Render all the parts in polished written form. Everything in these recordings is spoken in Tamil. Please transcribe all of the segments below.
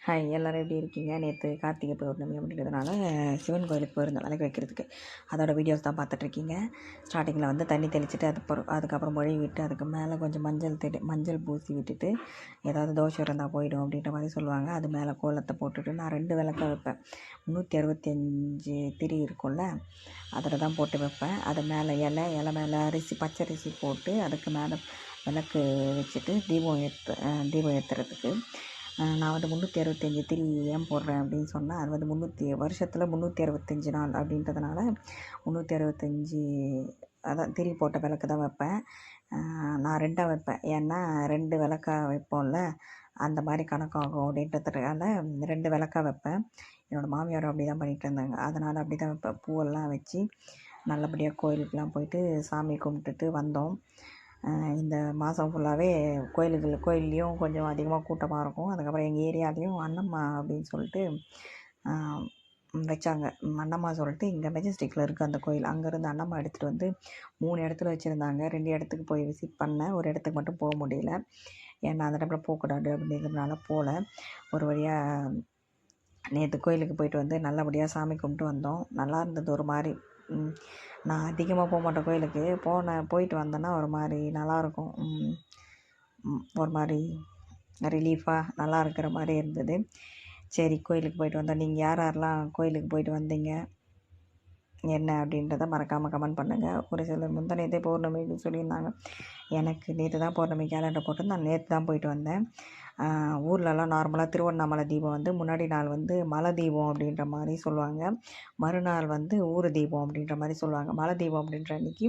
ஹாய் எல்லோரும் எப்படி இருக்கீங்க? நேற்று கார்த்திகை பௌர்ணமி அப்படின்றதுனால சிவன் கோயிலுக்கு போயிருந்தோம் விளக்கு வைக்கிறதுக்கு. அதோட வீடியோஸ் தான் பார்த்துட்ருக்கீங்க. ஸ்டார்டிங்கில் வந்து தண்ணி தெளிச்சுட்டு அதுக்கப்புறம் மொழி விட்டு அதுக்கு மேலே கொஞ்சம் மஞ்சள் பூசி விட்டுட்டு ஏதாவது தோஷம் இருந்தால் போயிடும் அப்படின்ற மாதிரி சொல்லுவாங்க. அது மேலே கோலத்தை போட்டுட்டு நான் 2 விளக்க வைப்பேன். 365 திரி இருக்கும்ல, அதில் தான் போட்டு வைப்பேன். அது மேலே இலை மேலே பச்சரிசி போட்டு அதுக்கு மேலே விளக்கு வச்சுட்டு தீபம் ஏற்றுறதுக்கு நான் வந்து 365 திரி ஏன் போடுறேன் அப்படின்னு சொன்னால், அது வந்து வருஷத்தில் 365 நாள் அப்படின்றதுனால 365 அதான் திரி போட்ட விளக்கு தான் வைப்பேன். நான் 2ஆக வைப்பேன். ஏன்னா 2 விளக்கா வைப்போம்ல, அந்த மாதிரி கணக்காகும் அப்படின்றதுனால 2 விளக்கா வைப்பேன். என்னோடய மாமியாரும் அப்படி தான் பண்ணிகிட்டு இருந்தாங்க. அதனால் அப்படி தான் வைப்பேன். பூவெல்லாம் வச்சு நல்லபடியாக கோயிலுக்கெலாம் போயிட்டு சாமி கும்பிட்டுட்டு வந்தோம். இந்த மாதம் ஃபுல்லாகவே கோயில்லேயும் கொஞ்சம் அதிகமாக கூட்டமாக இருக்கும். அதுக்கப்புறம் எங்கள் ஏரியாலேயும் அன்னம்மா அப்படின்னு சொல்லிட்டு வச்சாங்க. அன்னம்மா சொல்லிட்டு இங்கே மெஜஸ்டிக்கில் இருக்குது அந்த கோயில். அங்கேருந்து அன்னம்மா எடுத்துகிட்டு வந்து 3 இடத்துல வச்சுருந்தாங்க. 2 இடத்துக்கு போய் விசிட் பண்ணேன். ஒரு இடத்துக்கு மட்டும் போக முடியல. ஏன்னா அந்த டைமில் போகக்கூடாது அப்படிங்கிறதுனால போகல. ஒரு வழியாக நேற்று கோயிலுக்கு போயிட்டு வந்து நல்லபடியாக சாமி கும்பிட்டு வந்தோம். நல்லா இருந்தது. ஒரு மாதிரி நான் அதிகமாக போக மாட்டேன் கோயிலுக்கு. போயிட்டு வந்தேன்னா ஒரு மாதிரி நல்லாயிருக்கும். ஒரு மாதிரி ரிலீஃபாக நல்லா இருக்கிற மாதிரி இருந்தது. சரி, கோயிலுக்கு போயிட்டு வந்தோம். நீங்கள் யாரெல்லாம் கோயிலுக்கு போயிட்டு வந்தீங்க என்ன அப்படின்றத மறக்காமல் கமெண்ட் பண்ணுங்கள். ஒரு சிலர் முந்தானேத்தே பௌர்ணமின்னு சொல்லியிருந்தாங்க. எனக்கு நேற்று தான் பௌர்ணமி கேலண்டர் போட்டு நான் நேற்று தான் போயிட்டு வந்தேன். ஊர்லலாம் நார்மலாக திருவண்ணாமலை தீபம் வந்து முன்னாடி நாள் வந்து மலை தீபம் அப்படின்ற மாதிரி சொல்லுவாங்க. மறுநாள் வந்து ஊர் தீபம் அப்படின்ற மாதிரி சொல்லுவாங்க. மலை தீபம் அப்படின்ற அன்றைக்கி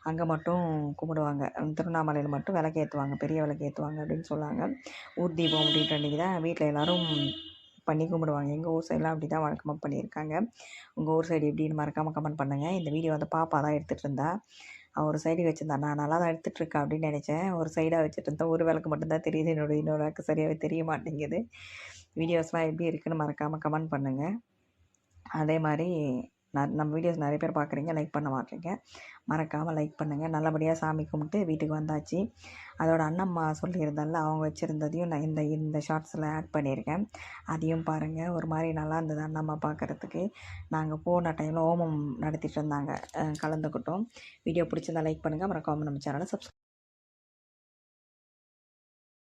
அங்கே மட்டும் கும்பிடுவாங்க. திருவண்ணாமலையில் மட்டும் விளக்கேற்றுவாங்க, பெரிய விளக்கேற்றுவாங்க அப்படின்னு சொல்லுவாங்க. ஊர் தீபம் அப்படின்ற அன்றைக்கி தான் வீட்டில் எல்லோரும் பண்ணி கும்பிடுவாங்க. எங்கள் ஊர் சைடெலாம் அப்படி தான் வழக்கமாக பண்ணியிருக்காங்க. உங்கள் ஊர் சைடு எப்படின்னு மறக்காமல் கமெண்ட் பண்ணுங்கள். இந்த வீடியோ வந்து பாப்பா தான் எடுத்துகிட்டு இருந்தா. ஒரு சைடு வச்சுருந்தா. நான் நல்லா தான் எடுத்துகிட்ருக்கேன் அப்படின்னு நினச்சேன். ஒரு சைடாக வச்சுட்டு இருந்தேன். ஒரு விளக்கு மட்டும்தான் தெரியுது. இன்னொரு விளக்கு சரியாகவே தெரிய மாட்டேங்குது. வீடியோஸ்லாம் எப்படி இருக்குதுன்னு மறக்காமல் கமெண்ட் பண்ணுங்கள். அதே மாதிரி நம்ம வீடியோஸ் நிறைய பேர் பார்க்குறீங்க, லைக் பண்ண மாட்டேங்க. மறக்காமல் லைக் பண்ணுங்கள். நல்லபடியாக சாமி கும்பிட்டு வீட்டுக்கு வந்தாச்சு. அதோட அண்ணம்மா சொல்லியிருந்தால அவங்க வச்சுருந்ததையும் நான் இந்த ஷார்ட்ஸில் ஆட் பண்ணியிருக்கேன். அதையும் பாருங்கள். ஒரு மாதிரி நல்லா இருந்தது அண்ணம்மா பார்க்குறதுக்கு. நாங்கள் போன டைமில் ஹோமம் நடத்திட்டு இருந்தாங்க, கலந்துக்கிட்டோம். வீடியோ பிடிச்சிருந்தா லைக் பண்ணுங்கள். மறக்காமல் நம்ம சேனலை சப்ஸ்கிரைப்